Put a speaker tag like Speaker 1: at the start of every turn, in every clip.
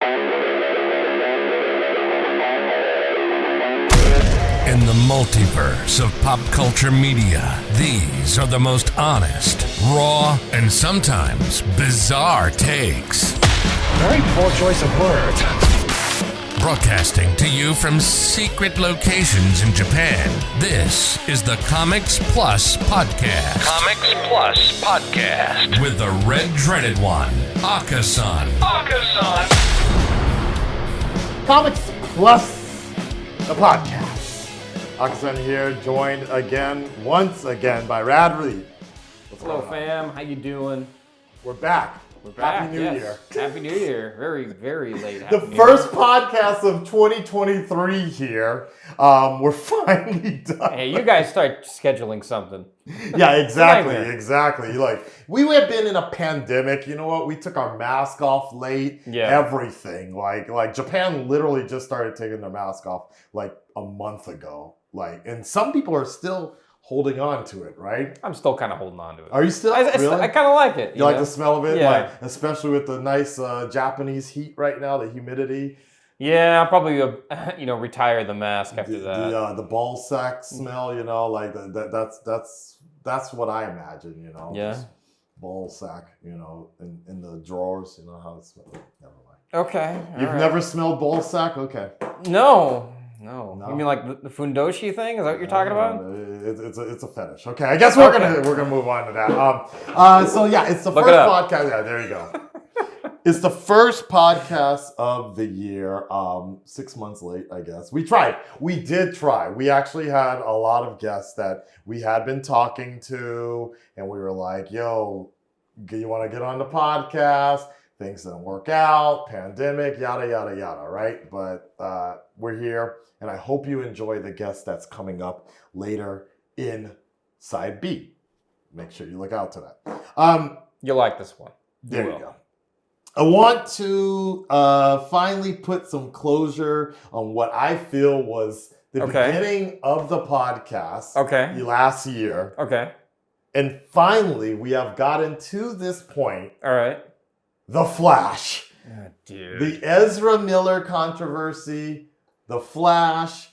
Speaker 1: In the multiverse of pop culture media, these are the most honest, raw, and sometimes bizarre takes.
Speaker 2: Very poor choice of words.
Speaker 1: Broadcasting to you from secret locations in Japan, this is the Comics Plus Podcast. Comics Plus Podcast. With the red dreaded one, Akasan.
Speaker 3: Comics Plus, the podcast. Akasan here, joined once again by Rad Reed.
Speaker 4: Hello, fam. How you doing?
Speaker 3: We're back. Happy New Year.
Speaker 4: Happy New Year. Very, very late.
Speaker 3: The first podcast of 2023 here. We're finally done.
Speaker 4: Hey, you guys start scheduling something.
Speaker 3: Yeah, exactly. Like, we have been in a pandemic. You know what? We took our mask off late.
Speaker 4: Yeah.
Speaker 3: Everything. Like Japan literally just started taking their mask off like a month ago. And some people are still holding on to it, right?
Speaker 4: I'm still kind of holding on to it.
Speaker 3: Are you still?
Speaker 4: I
Speaker 3: Really?
Speaker 4: kind of like it.
Speaker 3: You like the smell of it?
Speaker 4: Yeah.
Speaker 3: Like, especially with the nice Japanese heat right now, the humidity.
Speaker 4: Yeah, I'll probably retire the mask after that.
Speaker 3: The ball sack smell, like that's what I imagine,
Speaker 4: Yeah.
Speaker 3: Just ball sack, in the drawers, how it smells. Never mind.
Speaker 4: Okay.
Speaker 3: You've never smelled ball sack? Okay.
Speaker 4: No. You mean like the fundoshi thing? Is that what you're talking about?
Speaker 3: It's a fetish. Okay, I guess we're gonna move on to that. So yeah, it's the
Speaker 4: Look
Speaker 3: first
Speaker 4: it up.
Speaker 3: podcast. Yeah, there you go. It's the first podcast of the year. 6 months late, I guess. We tried. We did try. We actually had a lot of guests that we had been talking to, and we were like, "Yo, you want to get on the podcast?" Things didn't work out. Pandemic, yada yada yada. Right? But we're here. And I hope you enjoy the guest that's coming up later in Side B. Make sure you look out to that.
Speaker 4: You like this one.
Speaker 3: There you go. I want to finally put some closure on what I feel was the beginning of the podcast last year.
Speaker 4: Okay.
Speaker 3: And finally, we have gotten to this point.
Speaker 4: All right.
Speaker 3: The Flash.
Speaker 4: Oh, dude.
Speaker 3: The Ezra Miller controversy. The Flash.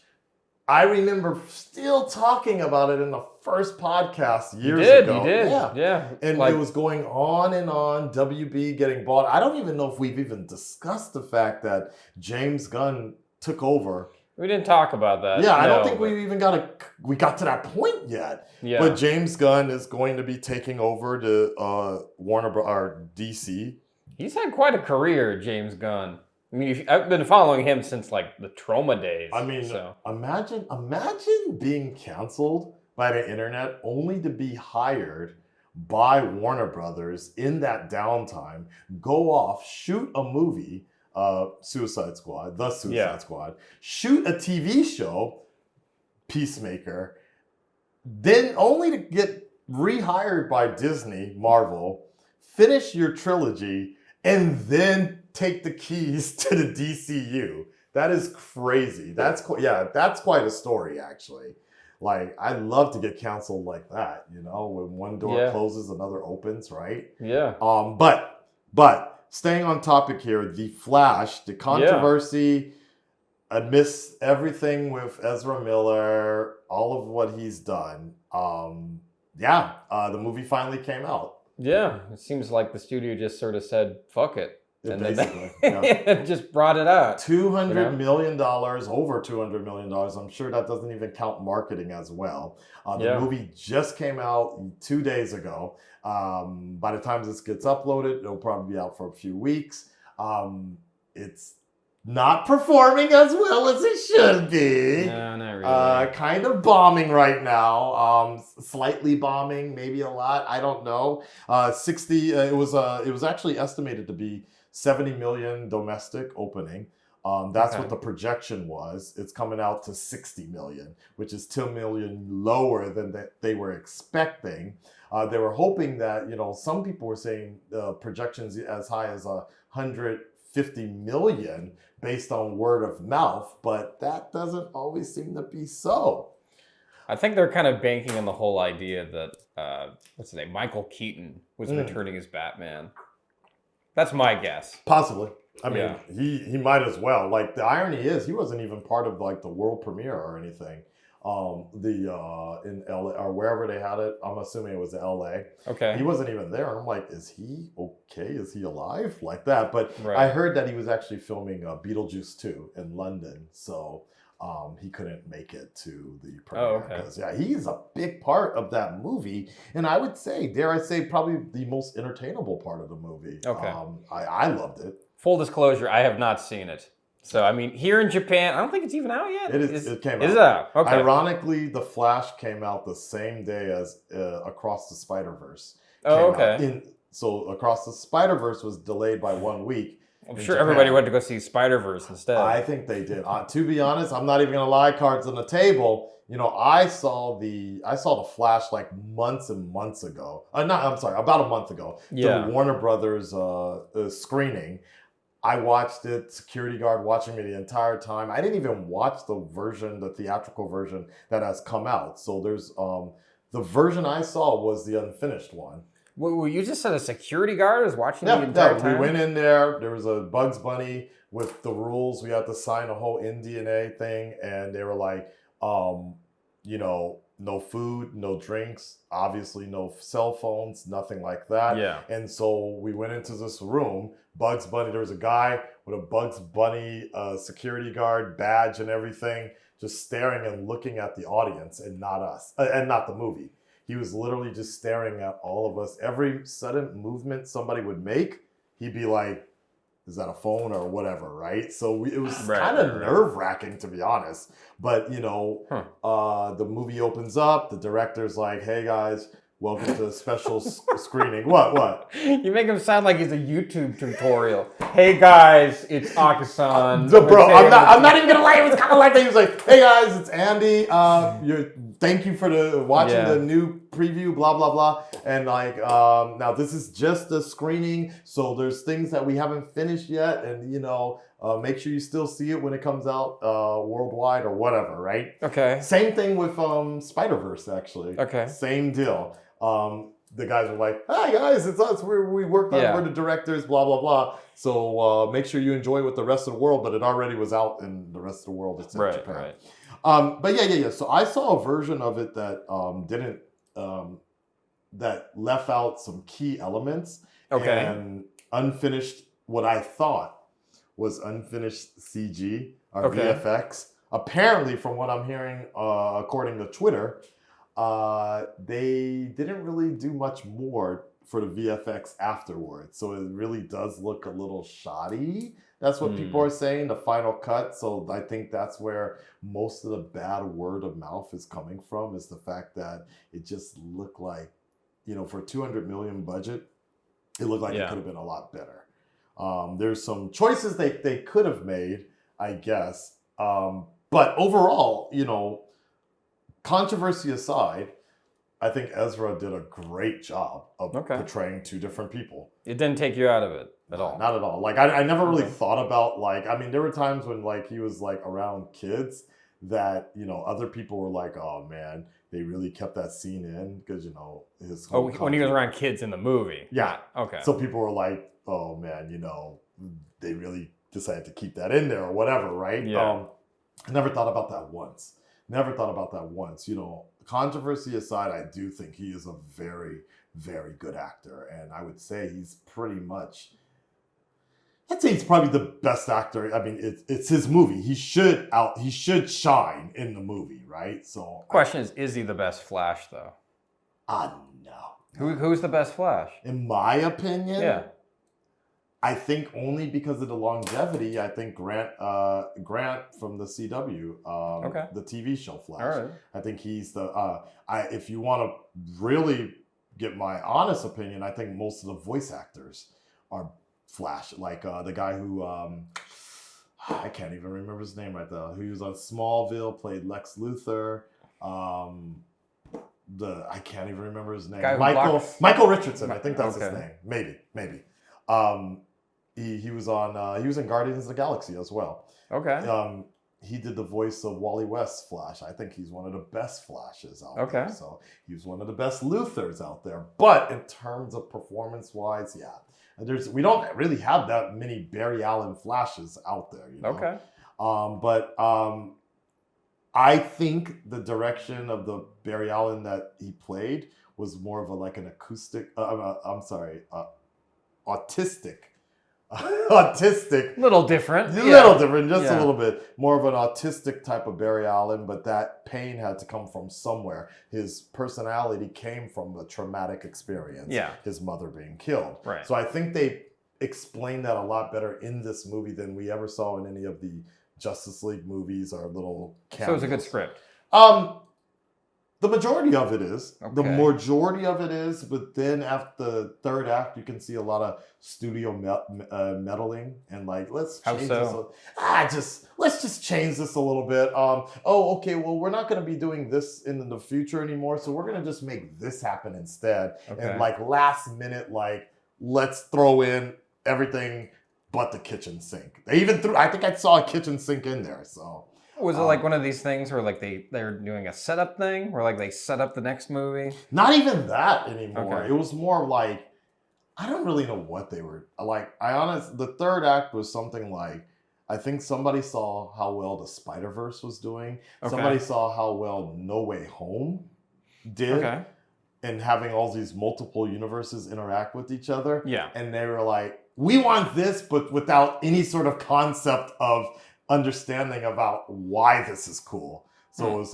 Speaker 3: I remember still talking about it in the first podcast years ago.
Speaker 4: You did. Yeah.
Speaker 3: And it was going on and on. WB getting bought. I don't even know if we've even discussed the fact that James Gunn took over.
Speaker 4: We didn't talk about that.
Speaker 3: Yeah, I don't think we even got to that point yet.
Speaker 4: Yeah.
Speaker 3: But James Gunn is going to be taking over to Warner or DC.
Speaker 4: He's had quite a career, James Gunn. I mean, I've been following him since like the Trauma days.
Speaker 3: I mean, imagine being canceled by the internet only to be hired by Warner Brothers in that downtime, go off, shoot a movie, Suicide Squad, shoot a TV show, Peacemaker, then only to get rehired by Disney, Marvel, finish your trilogy, and then take the keys to the DCEU. That is crazy. That's quite a story, actually. Like, I'd love to get canceled like that, when one door closes, another opens, right?
Speaker 4: Yeah.
Speaker 3: But staying on topic here, the Flash, the controversy, amidst everything with Ezra Miller, all of what he's done. The movie finally came out.
Speaker 4: Yeah, it seems like the studio just sort of said, fuck it. And
Speaker 3: basically,
Speaker 4: then they just brought it out.
Speaker 3: $200 million, over $200 million. I'm sure that doesn't even count marketing as well. The movie just came out 2 days ago. By the time this gets uploaded, it'll probably be out for a few weeks. It's not performing as well as it should be.
Speaker 4: No, not really.
Speaker 3: Kind of bombing right now. Slightly bombing, maybe a lot. I don't know. 60. It was actually estimated to be 70 million domestic opening. That's what the projection was. It's coming out to 60 million, which is 2 million lower than they were expecting. They were hoping that, some people were saying projections as high as 150 million based on word of mouth, but that doesn't always seem to be so.
Speaker 4: I think they're kind of banking on the whole idea that, Michael Keaton was returning as Batman. That's my guess.
Speaker 3: Possibly. I mean,
Speaker 4: Yeah.
Speaker 3: he might as well. Like, the irony is, he wasn't even part of like the world premiere or anything. In LA or wherever they had it, I'm assuming it was LA.
Speaker 4: Okay.
Speaker 3: He wasn't even there. And I'm like, is he okay? Is he alive? Like that. But
Speaker 4: Right.
Speaker 3: I heard that he was actually filming Beetlejuice 2 in London. So he couldn't make it to the premiere.
Speaker 4: okay.
Speaker 3: Because, yeah, he's a big part of that movie. And I would say, dare I say, probably the most entertainable part of the movie.
Speaker 4: Okay.
Speaker 3: I loved it.
Speaker 4: Full disclosure, I have not seen it. So, I mean, here in Japan, I don't think it's even out yet.
Speaker 3: It came out.
Speaker 4: Is it out? Okay.
Speaker 3: Ironically, The Flash came out the same day as Across the Spider-Verse.
Speaker 4: Oh, okay.
Speaker 3: So Across the Spider-Verse was delayed by 1 week.
Speaker 4: I'm sure everybody went to go see Spider-Verse instead.
Speaker 3: I think they did. To be honest, I'm not even gonna lie. Cards on the table. You know, I saw the Flash like months and months ago. About a month ago.
Speaker 4: Yeah.
Speaker 3: The Warner Brothers screening. I watched it, security guard watching me the entire time. I didn't even watch the theatrical version that has come out. So there's the version I saw was the unfinished one.
Speaker 4: Well, you just said a security guard was watching the entire time?
Speaker 3: We went in there. There was a Bugs Bunny with the rules. We had to sign a whole NDA thing, and they were like, no food, no drinks, obviously no cell phones, nothing like that.
Speaker 4: Yeah.
Speaker 3: And so we went into this room. Bugs Bunny, there was a guy with a Bugs Bunny security guard badge and everything, just staring and looking at the audience and not us, and not the movie. He was literally just staring at all of us. Every sudden movement somebody would make, he'd be like, is that a phone or whatever, right? So it was kind of nerve-wracking, to be honest. But, the movie opens up. The director's like, hey, guys, welcome to a special screening. What?
Speaker 4: You make him sound like he's a YouTube tutorial. Hey, guys, it's Akasan.
Speaker 3: Bro, I'm not even going to lie. It was kind of like that. He was like, hey, guys, it's Andy. Thank you for watching the new preview, blah, blah, blah. And like, now this is just a screening. So there's things that we haven't finished yet. And, make sure you still see it when it comes out worldwide or whatever, right?
Speaker 4: Okay.
Speaker 3: Same thing with Spider-Verse, actually.
Speaker 4: Okay.
Speaker 3: Same deal. The guys were like, hi, guys, it's us. We worked on, we're the directors, blah, blah, blah. So make sure you enjoy it with the rest of the world. But it already was out in the rest of the world. It's in Japan.
Speaker 4: Right.
Speaker 3: But yeah. So I saw a version of it that that left out some key elements.
Speaker 4: Okay.
Speaker 3: And unfinished, what I thought was unfinished CG or VFX. Apparently, from what I'm hearing, according to Twitter, they didn't really do much more for the VFX afterwards. So it really does look a little shoddy. That's what people are saying, the final cut. So I think that's where most of the bad word of mouth is coming from, is the fact that it just looked like, for a $200 million budget, it looked like it could have been a lot better. There's some choices they could have made, I guess. But overall, controversy aside, I think Ezra did a great job of portraying two different people.
Speaker 4: It didn't take you out of it at all.
Speaker 3: Not at all. Like, I never really thought about, there were times when, he was, around kids that, other people were like, oh, man, they really kept that scene in because, his whole
Speaker 4: when he was around kids in the movie.
Speaker 3: Yeah.
Speaker 4: Okay.
Speaker 3: So people were like, oh, man, they really decided to keep that in there or whatever, right?
Speaker 4: Yeah.
Speaker 3: I never thought about that once. Controversy aside, I do think he is a very, very good actor. And I would say he's probably the best actor. I mean, it's his movie. He should shine in the movie, right? So
Speaker 4: question is he the best Flash though?
Speaker 3: No.
Speaker 4: Who's the best Flash?
Speaker 3: In my opinion,
Speaker 4: yeah.
Speaker 3: I think only because of the longevity. I think Grant from the CW, the TV show Flash.
Speaker 4: All right.
Speaker 3: I think he's the. If you want to really get my honest opinion, I think most of the voice actors are Flash. Like the guy who I can't even remember his name right now. Who was on Smallville, played Lex Luthor. I can't even remember his name. Michael Richardson. I think that's his name. Maybe. He was in Guardians of the Galaxy as well.
Speaker 4: Okay.
Speaker 3: He did the voice of Wally West's Flash. I think he's one of the best Flashes out there. So he was one of the best Luthors out there. But in terms of performance-wise, We don't really have that many Barry Allen Flashes out there. You know?
Speaker 4: Okay.
Speaker 3: But I think the direction of the Barry Allen that he played was more of an acoustic. Autistic. Autistic.
Speaker 4: Little different.
Speaker 3: A little different, just a little bit. More of an autistic type of Barry Allen, but that pain had to come from somewhere. His personality came from a traumatic experience.
Speaker 4: Yeah.
Speaker 3: His mother being killed.
Speaker 4: Right.
Speaker 3: So I think they explained that a lot better in this movie than we ever saw in any of the Justice League movies or little cameos.
Speaker 4: So it was a good script.
Speaker 3: The majority of it is.
Speaker 4: Okay.
Speaker 3: The majority of it is, but then after the third act, you can see a lot of studio meddling and let's change this. Let's just change this a little bit. Okay, well, we're not going to be doing this in the future anymore, so we're going to just make this happen instead.
Speaker 4: Okay.
Speaker 3: And last minute, let's throw in everything but the kitchen sink. They even I think I saw a kitchen sink in there, so.
Speaker 4: Was it one of these things where they're doing a setup thing where they set up the next movie?
Speaker 3: Not even that anymore.
Speaker 4: Okay.
Speaker 3: It was more I don't really know what they were the third act was something I think somebody saw how well the Spider-Verse was doing.
Speaker 4: Okay.
Speaker 3: Somebody saw how well No Way Home did.
Speaker 4: Okay.
Speaker 3: And having all these multiple universes interact with each other.
Speaker 4: Yeah.
Speaker 3: And they were we want this, but without any sort of concept of understanding about why this is cool. So it was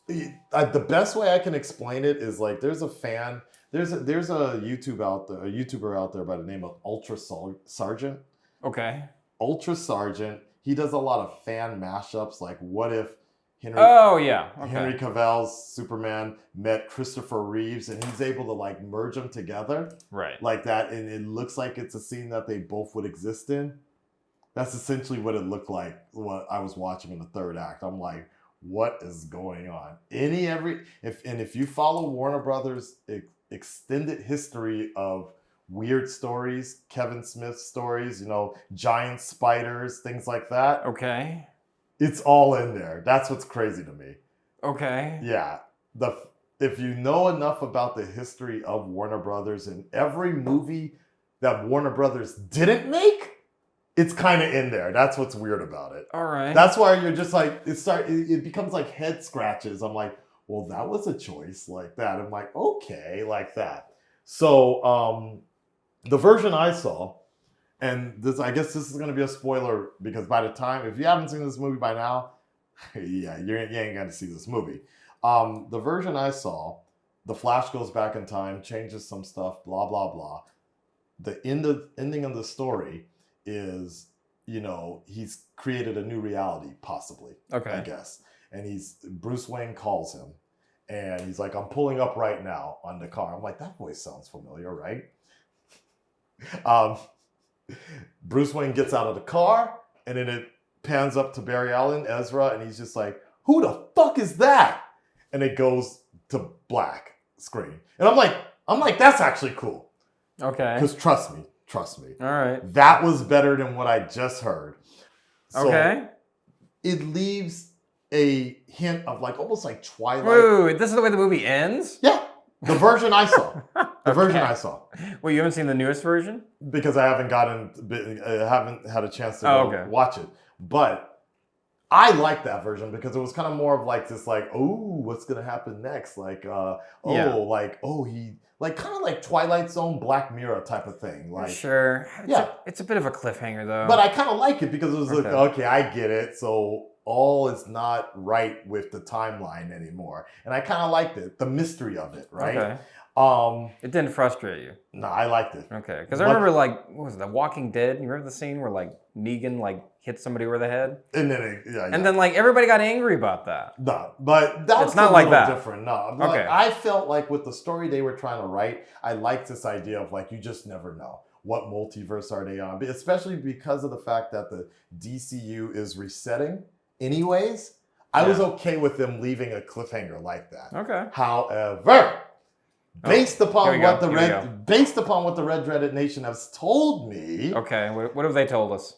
Speaker 3: the best way I can explain it is there's a fan, there's a YouTuber out there by the name of Ultra Sergeant.
Speaker 4: Okay.
Speaker 3: Ultra Sergeant, he does a lot of fan mashups, what if Henry Cavill's Superman met Christopher Reeves, and he's able to merge them together,
Speaker 4: right?
Speaker 3: Like that, and it looks like it's a scene that they both would exist in. That's essentially what it looked like when I was watching in the third act. I'm like, what is going on? If you follow Warner Brothers' extended history of weird stories, Kevin Smith stories, giant spiders, things like that.
Speaker 4: Okay.
Speaker 3: It's all in there. That's what's crazy to me.
Speaker 4: Okay.
Speaker 3: Yeah. If you know enough about the history of Warner Brothers and every movie that Warner Brothers didn't make, it's kind of in there. That's what's weird about it.
Speaker 4: All right.
Speaker 3: That's why you're just it becomes head scratches. I'm like, well, that was a choice like that. I'm like, okay, like that. So the version I saw, and I guess this is going to be a spoiler because by the time, if you haven't seen this movie by now, yeah, you ain't going to see this movie. The version I saw, the Flash goes back in time, changes some stuff, blah, blah, blah. The ending of the story is, he's created a new reality, possibly. Okay. I guess. And Bruce Wayne calls him and he's like, I'm pulling up right now on the car. I'm like, that voice sounds familiar, right? Bruce Wayne gets out of the car and then it pans up to Barry Allen, Ezra, and he's just like, who the fuck is that? And it goes to black screen. And I'm like, that's actually cool. Okay. Because trust me. All right. That was better than what I just heard. So okay. It leaves a hint of almost like Twilight.
Speaker 4: Wait, this is the way the movie ends?
Speaker 3: Yeah. The version I saw. Version I saw.
Speaker 4: Well, you haven't seen the newest version?
Speaker 3: Because I haven't haven't had a chance to watch it. But I like that version because it was kind of more of this what's gonna happen next? Kind of like Twilight Zone, Black Mirror type of thing.
Speaker 4: Sure. It's a bit of a cliffhanger though.
Speaker 3: But I kind of like it because it was okay, I get it. So all is not right with the timeline anymore. And I kind of liked it, the mystery of it, right? Okay.
Speaker 4: It didn't frustrate you?
Speaker 3: No, I liked it.
Speaker 4: Okay. Because I remember what was it, The Walking Dead? You remember the scene where Negan hit somebody over the head? And then everybody got angry about that.
Speaker 3: No, but that was
Speaker 4: not like that.
Speaker 3: Different. No. Okay. I felt with the story they were trying to write, I liked this idea of you just never know. What multiverse are they on? Especially because of the fact that the DCU is resetting anyways. I was okay with them leaving a cliffhanger like that. Okay. However, based upon what the Red Dreaded Nation has told me.
Speaker 4: Okay, what have they told us?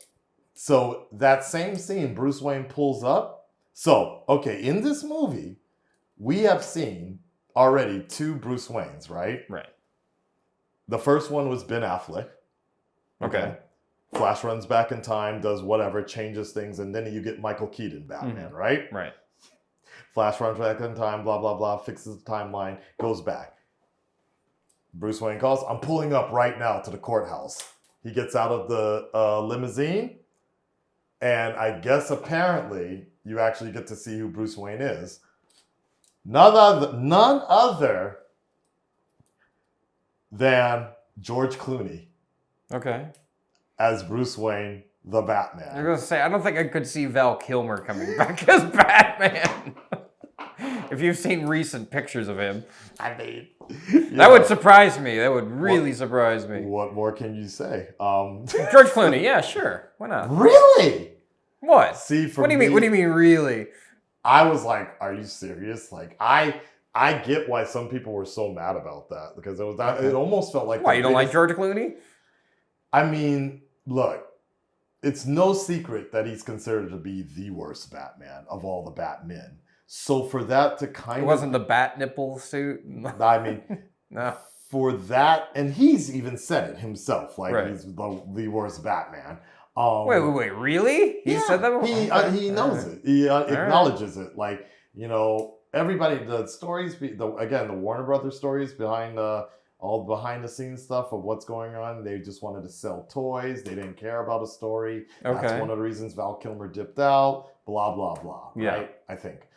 Speaker 3: So that same scene, Bruce Wayne pulls up. So, okay, in this movie, we have seen already 2 Bruce Waynes, right?
Speaker 4: Right.
Speaker 3: The first one was Ben Affleck.
Speaker 4: Okay.
Speaker 3: Flash runs back in time, does whatever, changes things, and then you get Michael Keaton Batman, right?
Speaker 4: Right.
Speaker 3: Flash runs back in time, blah, blah, blah, fixes the timeline, goes back. Bruce Wayne calls, I'm pulling up right now to the courthouse. He gets out of the limousine, and I guess apparently you actually get to see who Bruce Wayne is. None other than George Clooney.
Speaker 4: Okay.
Speaker 3: As Bruce Wayne, the Batman.
Speaker 4: I was gonna say, I don't think I could see Val Kilmer coming back as Batman. If you've seen recent pictures of him.
Speaker 3: I mean,
Speaker 4: that would surprise me. That would really surprise me.
Speaker 3: What more can you say?
Speaker 4: George Clooney, yeah, sure. Why not?
Speaker 3: Really?
Speaker 4: What?
Speaker 3: See, for
Speaker 4: what do you mean? What do you mean, really?
Speaker 3: I was like, are you serious? Like, I get why some people were so mad about that because it was that. It almost felt like.
Speaker 4: Why you don't like George Clooney?
Speaker 3: I mean, look, it's no secret that he's considered to be the worst Batman of all the Batmen. So for that to kind
Speaker 4: it wasn't the bat nipple suit.
Speaker 3: I mean,
Speaker 4: no.
Speaker 3: For that, and he's even said it himself, like
Speaker 4: right.
Speaker 3: he's the worst Batman.
Speaker 4: Wait, really? He said that before?
Speaker 3: He knows it. He acknowledges it. Like, you know, everybody, the stories, the Warner Brothers stories behind all behind the scenes stuff of what's going on. They just wanted to sell toys. They didn't care about a story.
Speaker 4: Okay.
Speaker 3: That's one of the reasons Val Kilmer dipped out. Blah, blah, blah.
Speaker 4: Yeah.
Speaker 3: Right? I think.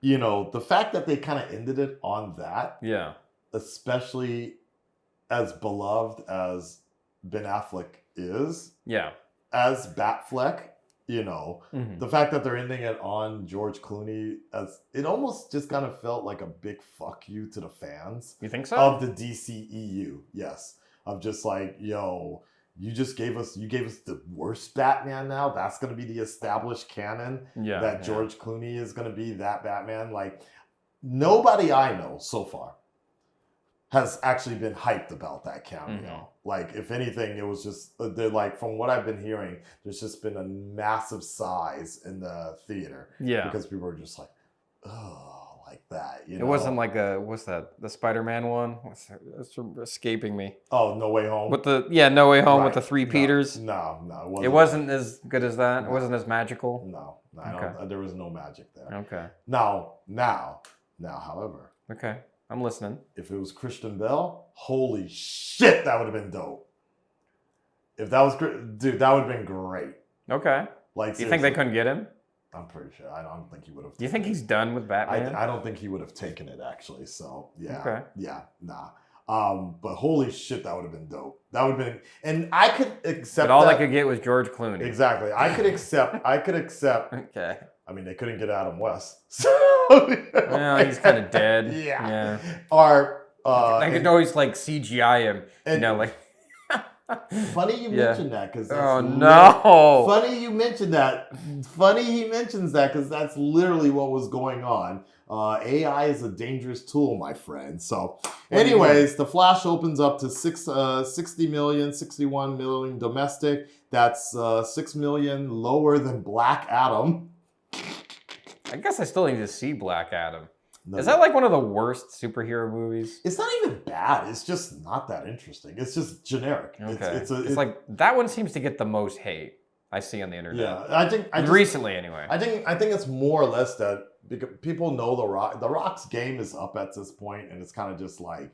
Speaker 3: You know, the fact that they kind of ended it on that.
Speaker 4: Yeah.
Speaker 3: Especially as beloved as Ben Affleck is.
Speaker 4: Yeah.
Speaker 3: As Batfleck, you know, the fact that they're ending it on George Clooney, as it almost just kind of felt like a big fuck you to the fans.
Speaker 4: You think so?
Speaker 3: Of the DCEU, yes. Of just like, yo, you gave us the worst Batman now. That's going to be the established canon.
Speaker 4: Yeah.
Speaker 3: That George Clooney is going to be that Batman. Like, nobody I know so far has actually been hyped about that cameo. Like, if anything, it was just, they're like, from what I've been hearing, there's just been a massive size in the theater.
Speaker 4: Yeah.
Speaker 3: Because people are just like, oh, like that. You know?
Speaker 4: It wasn't like what's that? The Spider-Man one? It's escaping me.
Speaker 3: Oh, No Way Home?
Speaker 4: With the, No Way Home with the three Peters?
Speaker 3: No,
Speaker 4: it wasn't as good as that? It wasn't as magical?
Speaker 3: No, there was no magic there.
Speaker 4: Okay.
Speaker 3: Now, however.
Speaker 4: Okay. I'm listening.
Speaker 3: If it was Christian Bale, holy shit, that would have been dope. If that was, dude, that would have been great.
Speaker 4: Okay.
Speaker 3: Like,
Speaker 4: you think they couldn't get him?
Speaker 3: I'm pretty sure. I don't think he would have.
Speaker 4: Do you think he's done with Batman?
Speaker 3: I don't think he would have taken it actually. So yeah.
Speaker 4: Okay.
Speaker 3: Yeah. Nah. But holy shit, that would have been dope. That would have been, and I could accept.
Speaker 4: But all I could get was George Clooney.
Speaker 3: Exactly. I could accept.
Speaker 4: Okay.
Speaker 3: I mean, they couldn't get Adam West. So,
Speaker 4: well, he's kind of dead.
Speaker 3: Yeah. Or
Speaker 4: I could always like CGI him. Like.
Speaker 3: Funny you mentioned that because
Speaker 4: Funny
Speaker 3: you mentioned that. Funny he mentions that because that's literally what was going on. AI is a dangerous tool, my friend. So, anyways, the Flash opens up to 61 million domestic. That's 6 million lower than Black Adam.
Speaker 4: I guess I still need to see Black Adam. Is that like one of the worst superhero movies?
Speaker 3: It's not even bad. It's just not that interesting. It's just generic.
Speaker 4: Okay. It's like that one seems to get the most hate I see on the internet.
Speaker 3: Yeah, I think
Speaker 4: recently anyway.
Speaker 3: I think it's more or less that because people know The Rock. The Rock's game is up at this point, and it's kind of just like,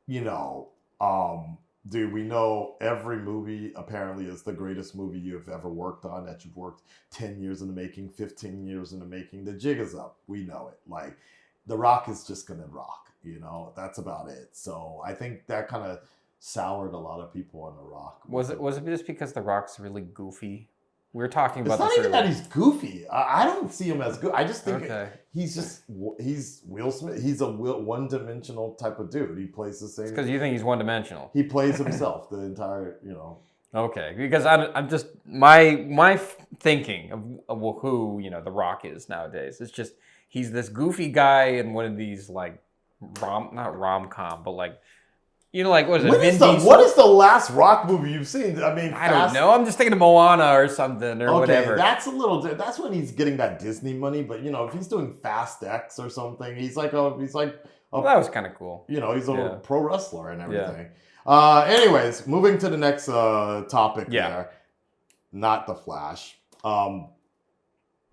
Speaker 3: you know, dude, we know every movie apparently is the greatest movie you've ever worked on, that you've worked 10 years in the making, 15 years in the making. The jig is up. We know it. Like, The Rock is just going to rock, you know? That's about it. So I think that kind of soured a lot of people on The Rock.
Speaker 4: Was it just because The Rock's really goofy? We were talking about
Speaker 3: this. It's not even that he's goofy. I don't see him as good. I just think he's Will Smith. He's a one-dimensional type of dude. He plays the same.
Speaker 4: It's because you think he's one-dimensional.
Speaker 3: He plays himself the entire, you know.
Speaker 4: Okay, because I'm just my thinking of who The Rock is nowadays. It's just he's this goofy guy in one of these like not rom-com, but like. You know, like, what is it?
Speaker 3: What is the last Rock movie you've seen? I mean,
Speaker 4: I don't know. I'm just thinking of Moana or something or whatever.
Speaker 3: That's that's when he's getting that Disney money. But you know, if he's doing Fast X or something, he's like
Speaker 4: Well, that was kind of cool.
Speaker 3: You know, he's a pro wrestler and everything. Anyways, moving to the next topic there. Not the Flash.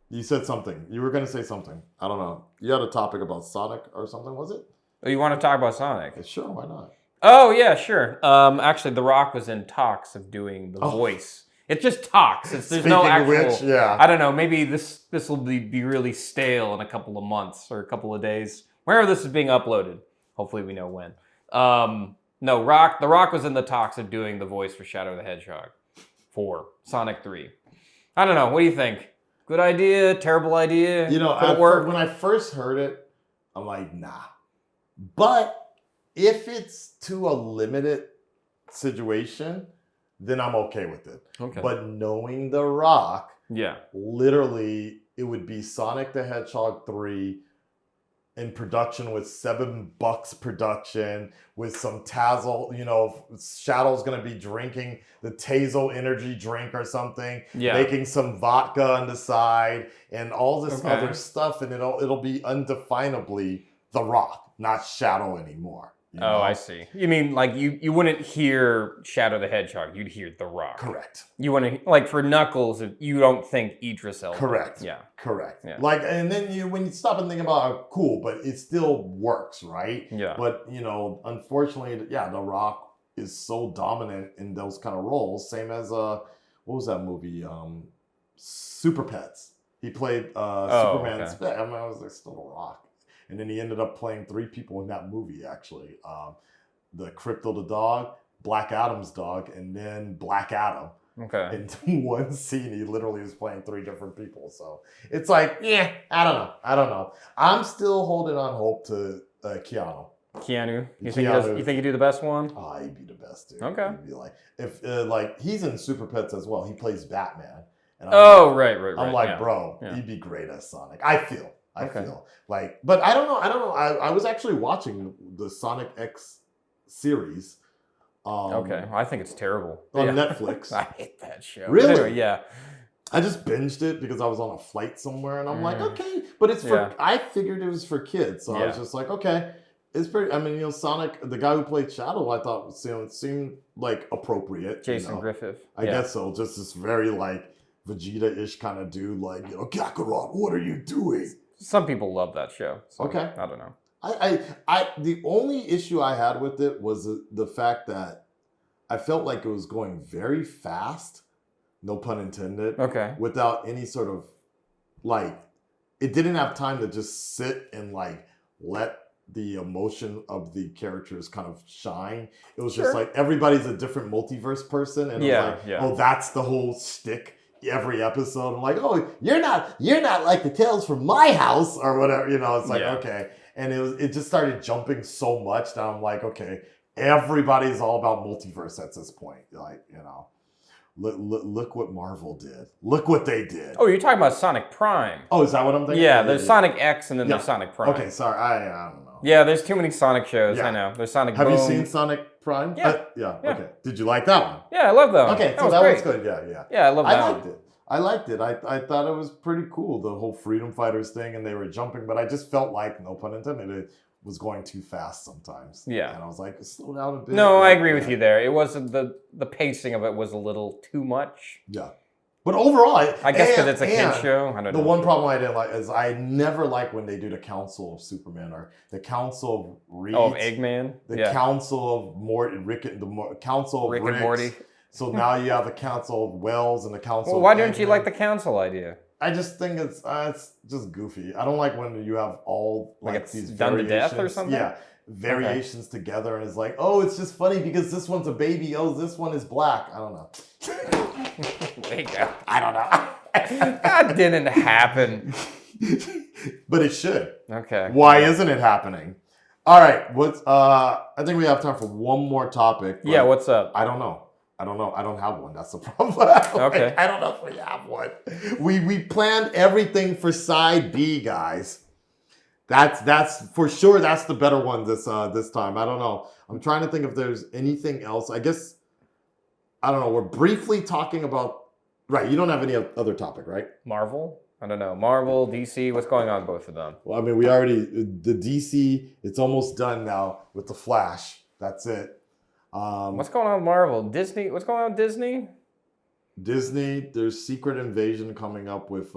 Speaker 3: You said something. You were going to say something. I don't know. You had a topic about Sonic or something, was it?
Speaker 4: Oh, you want to talk about Sonic?
Speaker 3: Sure, why not?
Speaker 4: Oh, yeah, sure. Actually, The Rock was in talks of doing the voice. It's just talks. There's no actual...
Speaker 3: Which,
Speaker 4: I don't know. Maybe this will be really stale in a couple of months or a couple of days. Whenever this is being uploaded. Hopefully we know when. No, The Rock was in the talks of doing the voice for Shadow the Hedgehog for Sonic 3. I don't know. What do you think? Good idea? Terrible idea?
Speaker 3: You know, when I first heard it, I'm like, nah. But if it's to a limited situation, then I'm okay with it. Okay. But knowing The Rock, literally, it would be Sonic the Hedgehog 3 in production with $7 production with some Tazzle, you know, Shadow's going to be drinking the Tazo energy drink or something, making some vodka on the side and all this other stuff. And it'll be undefinably The Rock, not Shadow anymore. You know?
Speaker 4: I see. You mean like you wouldn't hear Shadow the Hedgehog, you'd hear The Rock.
Speaker 3: Correct.
Speaker 4: You want to, like for Knuckles, you don't think Idris Elba.
Speaker 3: Correct.
Speaker 4: Yeah.
Speaker 3: Correct. Yeah. Like, and then when you stop and think about cool, but it still works, right?
Speaker 4: Yeah.
Speaker 3: But, you know, unfortunately, The Rock is so dominant in those kind of roles. Same as, what was that movie? Super Pets. He played Superman's pet. I mean, I was like, still The Rock. And then he ended up playing 3 people in that movie, actually. The Crypto the dog, Black Adam's dog, and then Black Adam.
Speaker 4: Okay.
Speaker 3: In one scene, he literally is playing 3 different people. So it's like, I don't know. I'm still holding on hope to Keanu.
Speaker 4: Keanu? You think he'd do the best one?
Speaker 3: Oh, he'd be the best, dude.
Speaker 4: Okay.
Speaker 3: He'd be like, if like he's in Super Pets as well. He plays Batman. And
Speaker 4: right.
Speaker 3: I'm like, bro, he'd be great as Sonic. I feel like, but I don't know. I was actually watching the Sonic X series.
Speaker 4: I think it's terrible
Speaker 3: on Netflix.
Speaker 4: I hate that show.
Speaker 3: Really?
Speaker 4: Anyway, yeah.
Speaker 3: I just binged it because I was on a flight somewhere, and I'm like, okay, but it's for. I figured it was for kids, so I was just like, okay, it's pretty. I mean, you know, Sonic, the guy who played Shadow, I thought seemed like appropriate.
Speaker 4: Jason Griffith.
Speaker 3: I guess so. Just this very like Vegeta-ish kind of dude, like, you know, Kakarot, what are you doing?
Speaker 4: Some people love that show. So
Speaker 3: okay.
Speaker 4: I don't know.
Speaker 3: I the only issue I had with it was the fact that I felt like it was going very fast, no pun intended.
Speaker 4: Okay.
Speaker 3: Without any sort of like, it didn't have time to just sit and like let the emotion of the characters kind of shine. It was just like everybody's a different multiverse person, and it was like, oh, that's the whole shtick. Every episode, I'm like, oh, you're not like the Tales from my house or whatever, you know. It's like, okay, and it just started jumping so much that I'm like, okay, everybody's all about multiverse at this point. Like, you know, look what Marvel did. Look what they did.
Speaker 4: Oh, you're talking about Sonic Prime.
Speaker 3: Oh, is that what I'm thinking?
Speaker 4: Yeah, there's Sonic X and then there's Sonic Prime.
Speaker 3: Okay, sorry, I don't know.
Speaker 4: Yeah, there's too many Sonic shows. I know. There's Sonic
Speaker 3: Have
Speaker 4: Boom.
Speaker 3: you seen Sonic Prime?
Speaker 4: Yeah.
Speaker 3: Okay. Did you like that one?
Speaker 4: Yeah, I love that one.
Speaker 3: Okay, so that was good. Yeah.
Speaker 4: Yeah, I love that
Speaker 3: one. I liked it. I thought it was pretty cool, the whole Freedom Fighters thing, and they were jumping, but I just felt like, no pun intended, it was going too fast sometimes.
Speaker 4: Yeah.
Speaker 3: And I was like, slow down a bit.
Speaker 4: No, I agree with you there. It wasn't, the pacing of it was a little too much.
Speaker 3: Yeah. But overall,
Speaker 4: I guess because it's a kid show. I don't know.
Speaker 3: The one problem I didn't like is I never like when they do the Council of Superman or the Council of Reed.
Speaker 4: Oh, of Eggman?
Speaker 3: The Council of Morty, the Council of
Speaker 4: Rick and Morty.
Speaker 3: So now you have the Council of Wells and the Council of
Speaker 4: why didn't you like the Council idea?
Speaker 3: I just think it's just goofy. I don't like when you have all
Speaker 4: like it's
Speaker 3: these
Speaker 4: done
Speaker 3: variations.
Speaker 4: to death or something.
Speaker 3: Yeah, variations together, and it's like, oh, it's just funny because this one's a baby. Oh, this one is black. I don't know. I don't know.
Speaker 4: That didn't happen.
Speaker 3: But it should.
Speaker 4: Okay.
Speaker 3: Why isn't it happening? All right. I think we have time for one more topic.
Speaker 4: Yeah. What's up?
Speaker 3: I don't know. I don't have one. That's the problem.
Speaker 4: Okay.
Speaker 3: I don't know if we have one. We planned everything for side B, guys. That's for sure. That's the better one this time. I don't know. I'm trying to think if there's anything else. I guess I don't know. We're briefly talking about. Right. You don't have any other topic, right?
Speaker 4: Marvel. I don't know. Marvel, DC, what's going on with both of them?
Speaker 3: Well, I mean, the DC, it's almost done now with the Flash. That's it.
Speaker 4: What's going on with Marvel? Disney, what's going on with Disney?
Speaker 3: Disney, there's Secret Invasion coming up with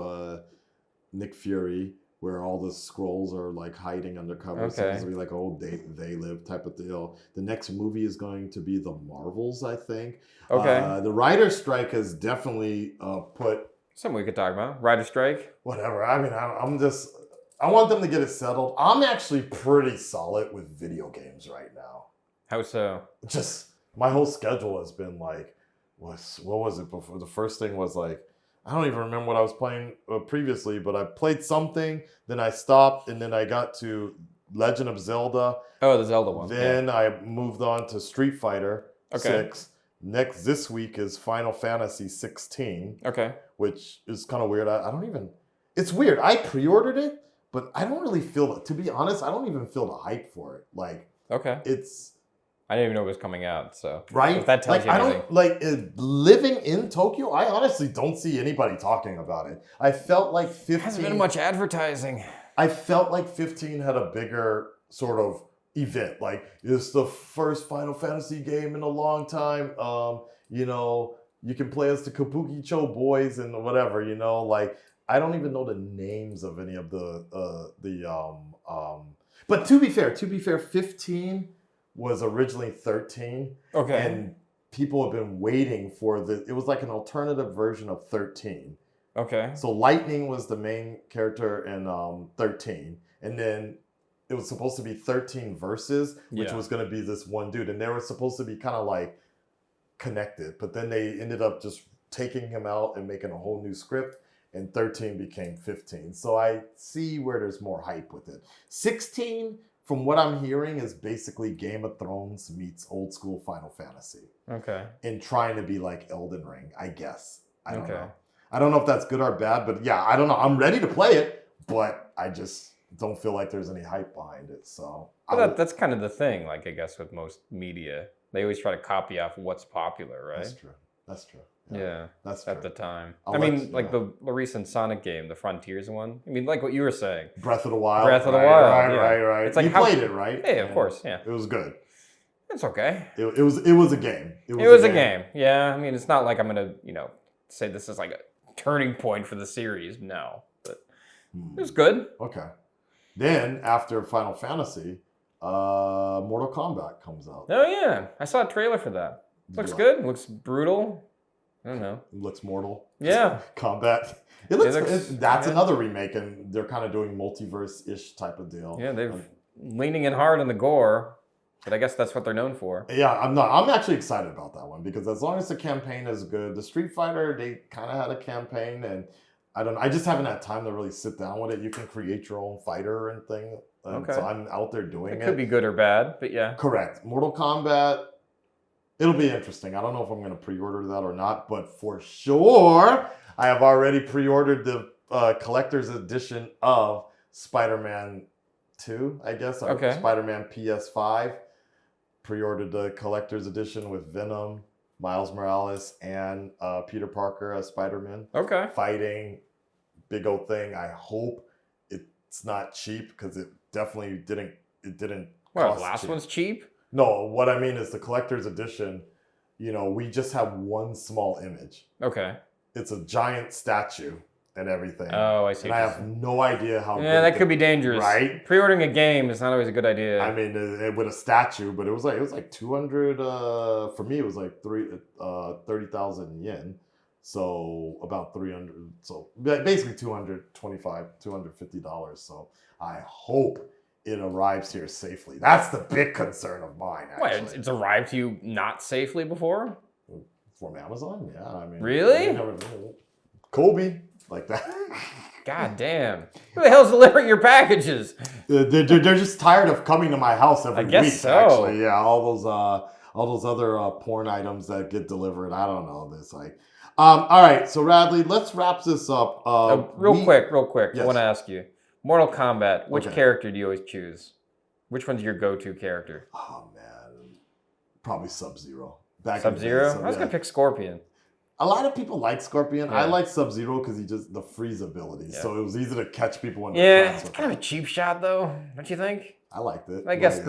Speaker 3: Nick Fury, where all the scrolls are like hiding undercover.
Speaker 4: Okay.
Speaker 3: So it's gonna be like a whole they live type of deal. The next movie is going to be The Marvels, I think.
Speaker 4: Okay.
Speaker 3: The writer's strike has definitely put
Speaker 4: Something we could talk about. Writer strike.
Speaker 3: whatever. I mean, I want them to get it settled. I'm actually pretty solid with video games right now.
Speaker 4: How so?
Speaker 3: Just my whole schedule has been like, what was it before? The first thing was like, I don't even remember what I was playing previously, but I played something, then I stopped, and then I got to Legend of Zelda.
Speaker 4: Oh, the Zelda one.
Speaker 3: Then I moved on to Street Fighter
Speaker 4: Okay.
Speaker 3: 6. This week is Final Fantasy 16,
Speaker 4: Okay.
Speaker 3: which is kind of weird. I don't even, it's weird. I pre-ordered it, but I don't really feel, to be honest, I don't even feel the hype for it. Like,
Speaker 4: Okay.
Speaker 3: it's,
Speaker 4: I didn't even know it was coming out. So
Speaker 3: right?
Speaker 4: if that tells
Speaker 3: like,
Speaker 4: you anything.
Speaker 3: I don't like living in Tokyo. I honestly don't see anybody talking about it. I felt like 15.
Speaker 4: Hasn't been much advertising.
Speaker 3: I felt like 15 had a bigger sort of event. Like, it's the first Final Fantasy game in a long time. You know, you can play as the Kabukicho boys and whatever. You know, like I don't even know the names of any of the. But to be fair, 15 was originally 13.
Speaker 4: Okay.
Speaker 3: And people have been waiting for it was like an alternative version of 13.
Speaker 4: Okay.
Speaker 3: So Lightning was the main character in 13. And then it was supposed to be 13 verses, which was going to be this one dude. And they were supposed to be kind of like connected. But then they ended up just taking him out and making a whole new script. And 13 became 15. So I see where there's more hype with it. 16... from what I'm hearing, is basically Game of Thrones meets old school Final Fantasy.
Speaker 4: Okay.
Speaker 3: And trying to be like Elden Ring, I guess. I don't
Speaker 4: Okay.
Speaker 3: know. I don't know if that's good or bad, but yeah, I don't know. I'm ready to play it, but I just don't feel like there's any hype behind it. So
Speaker 4: But that's kind of the thing, like I guess with most media. They always try to copy off what's popular, right?
Speaker 3: That's true. That's true.
Speaker 4: Yeah,
Speaker 3: that's true.
Speaker 4: at the time.
Speaker 3: I'll
Speaker 4: I
Speaker 3: let
Speaker 4: mean,
Speaker 3: you
Speaker 4: like
Speaker 3: know.
Speaker 4: the recent Sonic game, the Frontiers one. I mean, like what you were saying.
Speaker 3: Breath of the Wild.
Speaker 4: Breath of the Wild, yeah.
Speaker 3: Right.
Speaker 4: It's like
Speaker 3: you
Speaker 4: how-
Speaker 3: played it, right?
Speaker 4: Yeah, of course, yeah.
Speaker 3: It was good.
Speaker 4: It's okay.
Speaker 3: It was a game.
Speaker 4: It was a game. Yeah, I mean, it's not like I'm gonna, say this is like a turning point for the series. No, but it was good.
Speaker 3: Okay. Then after Final Fantasy, Mortal Kombat comes out.
Speaker 4: Oh yeah, I saw a trailer for that. Looks
Speaker 3: Yeah.
Speaker 4: good. Looks brutal. I don't know.
Speaker 3: It looks mortal.
Speaker 4: Yeah.
Speaker 3: Combat. That's another remake, and they're kind of doing multiverse-ish type of deal.
Speaker 4: Yeah, they're leaning in hard on the gore, but I guess that's what they're known for.
Speaker 3: Yeah, I'm actually excited about that one because as long as the campaign is good, the Street Fighter, they kind of had a campaign, and I just haven't had time to really sit down with it. You can create your own fighter and thing.
Speaker 4: Okay.
Speaker 3: So I'm out there doing it.
Speaker 4: It could be good or bad, but yeah.
Speaker 3: Correct. Mortal Kombat, it'll be interesting. I don't know if I'm going to pre-order that or not, but for sure, I have already pre-ordered the collector's edition of Spider-Man 2, I guess. Or
Speaker 4: Okay.
Speaker 3: Spider-Man PS5. Pre-ordered the collector's edition with Venom, Miles Morales, and Peter Parker as Spider-Man.
Speaker 4: Okay.
Speaker 3: Fighting, big old thing. I hope it's not cheap because it definitely didn't. It didn't.
Speaker 4: Well,
Speaker 3: cost
Speaker 4: the last
Speaker 3: cheap.
Speaker 4: one's cheap?
Speaker 3: No, what I mean is the collector's edition. We just have one small image.
Speaker 4: Okay.
Speaker 3: It's a giant statue and everything.
Speaker 4: Oh, I see.
Speaker 3: And I have no idea how.
Speaker 4: Yeah, that could be dangerous.
Speaker 3: Right?
Speaker 4: Pre-ordering a game is not always a good idea.
Speaker 3: I mean, with a statue, but it was like 200. For me, it was like 30,000 yen. So about 300. So basically $250. So I hope it arrives here safely. That's the big concern of mine. Actually,
Speaker 4: Wait, it's arrived to you not safely before?
Speaker 3: from Amazon. Yeah, I mean,
Speaker 4: Really?
Speaker 3: Kobe like that.
Speaker 4: God damn. Who the hell's delivering your packages?
Speaker 3: They're just tired of coming to my house every
Speaker 4: I guess
Speaker 3: week.
Speaker 4: so.
Speaker 3: Actually, yeah, all those other porn items that get delivered. I don't know. This all right. So Radley, let's wrap this up.
Speaker 4: Real quick.
Speaker 3: Yes.
Speaker 4: I want to ask you. Mortal Kombat, which
Speaker 3: Okay.
Speaker 4: character do you always choose? Which one's your go-to character?
Speaker 3: Oh man, probably Sub-Zero. Back in the day,
Speaker 4: Sub-Zero?
Speaker 3: so,
Speaker 4: I was
Speaker 3: yeah.
Speaker 4: going to pick Scorpion.
Speaker 3: A lot of people like Scorpion.
Speaker 4: Yeah.
Speaker 3: I like Sub-Zero because he just the freeze ability, so it was easy to catch people in the
Speaker 4: Yeah,
Speaker 3: trance
Speaker 4: it's
Speaker 3: with
Speaker 4: kind
Speaker 3: that.
Speaker 4: of a cheap shot though, don't you think?
Speaker 3: I liked it.
Speaker 4: I guess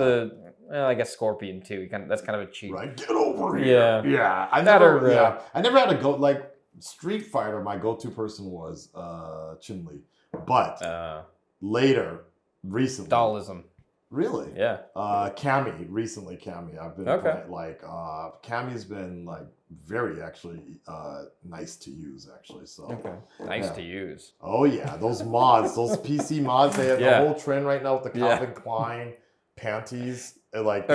Speaker 4: I guess Scorpion too. That's kind of a cheap.
Speaker 3: Right, get over here.
Speaker 4: Yeah.
Speaker 3: I never had to go like Street Fighter. My go-to person was Chun-Li, but later, recently,
Speaker 4: Dollism.
Speaker 3: really,
Speaker 4: Yeah.
Speaker 3: Cammy recently. Cammy, I've been playing, like Cammy's been like very actually nice to use actually. So
Speaker 4: Nice to use.
Speaker 3: Oh yeah, those mods, those PC mods. They have the whole trend right now with the Calvin Klein panties. Like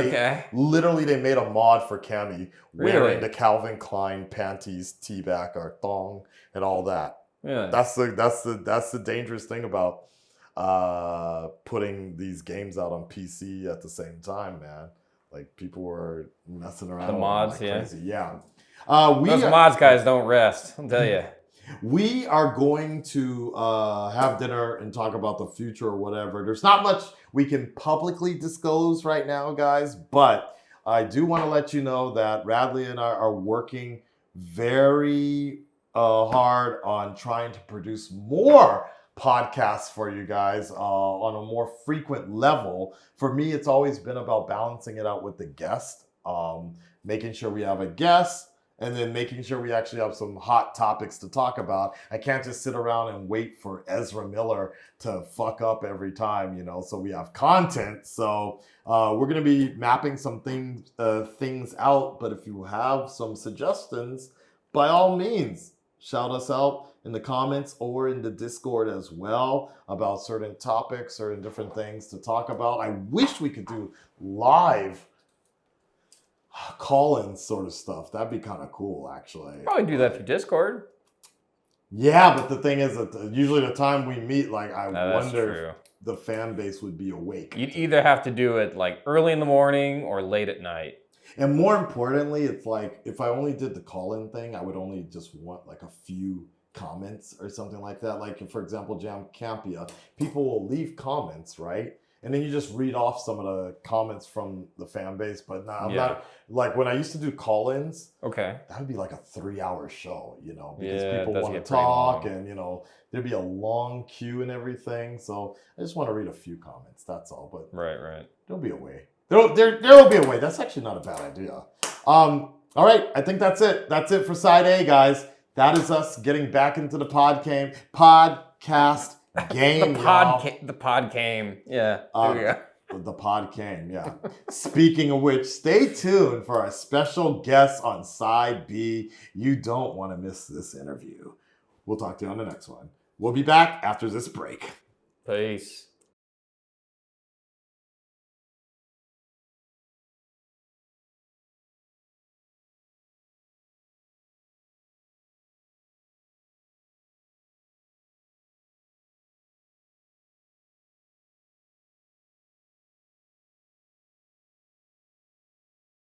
Speaker 3: literally they made a mod for Cammy wearing the Calvin Klein panties, T-back or thong, and all that.
Speaker 4: Yeah.
Speaker 3: That's the dangerous thing about putting these games out on PC at the same time, man. Like people were messing around.
Speaker 4: The mods,
Speaker 3: like crazy. Yeah.
Speaker 4: Those mods guys don't rest. I'll tell you.
Speaker 3: We are going to have dinner and talk about the future or whatever. There's not much we can publicly disclose right now, guys, but I do want to let you know that Radley and I are working very hard on trying to produce more podcasts for you guys on a more frequent level. For me, it's always been about balancing it out with the guest, making sure we have a guest, and then making sure we actually have some hot topics to talk about. I can't just sit around and wait for Ezra Miller to fuck up every time, so we have content. So we're going to be mapping some things out. But if you have some suggestions, by all means, shout us out in the comments or in the Discord as well about certain topics or different things to talk about. I wish we could do live call-in sort of stuff. That'd be kind of cool, actually.
Speaker 4: Probably do that through Discord.
Speaker 3: Yeah, but the thing is that usually the time we meet, like I
Speaker 4: if
Speaker 3: wonder if the fan base would be awake.
Speaker 4: You'd either have to do it like early in the morning or late at night.
Speaker 3: And more importantly, it's like if I only did the call-in thing, I would only just want like a few comments or something like that. Like if, for example, Jam Campia, people will leave comments, right? And then you just read off some of the comments from the fan base. But I'm not, like when I used to do call-ins, that would be like a 3-hour show, because people want to talk and, there'd be a long queue and everything. So I just want to read a few comments. That's all. But
Speaker 4: right.
Speaker 3: There'll be a way. There will be a way. That's actually not a bad idea. All right. I think that's it. That's it for side A, guys. That is us getting back into the podcast game.
Speaker 4: The pod came. Yeah. There we go.
Speaker 3: The pod came. Yeah. Speaking of which, stay tuned for our special guest on side B. You don't want to miss this interview. We'll talk to you on the next one. We'll be back after this break.
Speaker 4: Peace.